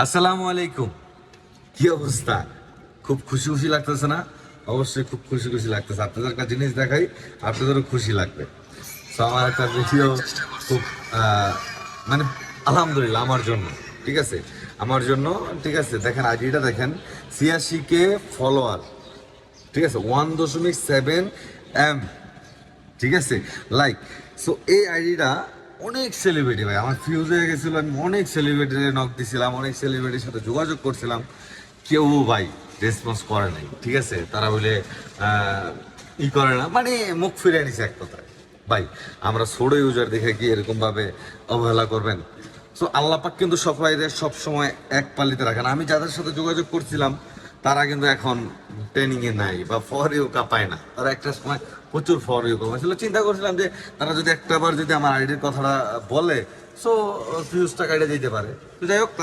আসসালামু আলাইকুম। কি অবস্থা? খুব খুশি খুশি লাগতেছে না? অবশ্যই খুব খুশি খুশি লাগতেছে। আপনাদের একটা জিনিস দেখাই, আপনাদেরও খুশি লাগবে। তো আমার একটা ভিডিও খুব মানে আলহামদুলিল্লাহ আমার জন্য, ঠিক আছে, আমার জন্য, ঠিক আছে। দেখেন আইডিটা দেখেন, 86K ফলোয়ার, ঠিক আছে, 1.7 M, ঠিক আছে, লাইক। সো এই আইডিটা অনেক সেলিব্রিটি ভাই আমার ফিউজ হয়ে গেছিল। আমি অনেক সেলিব্রিটি নক দিছিলাম, অনেক সেলিব্রিটির সাথে যোগাযোগ করছিলাম, কেউ ভাই রেসপন্স করে নাই, ঠিক আছে। তারা বলে করে না, মানে মুখ ফিরে নিছে এক কথায়। ভাই আমরা ছোট ইউজার দেখে কি এরকম ভাবে অবহেলা করবেন? সো আল্লাহ পাক কিন্তু সবাইদের সব সময় এক পাল্লিতে রাখেন। আমি যাদের সাথে যোগাযোগ করছিলাম তারা কিন্তু এখন ট্রেনিং এ নাই বা ফর ইউ কাপায় না। তারা একটা সময় প্রচুর ফর ইউ কাপাইছিল। চিন্তা করছিলাম যে তারা যদি একটা বার যদি আমার আইডির কথাটা বলে, সো ফিউজটা কাটে দিতে পারে। তো যাই হোক, তারা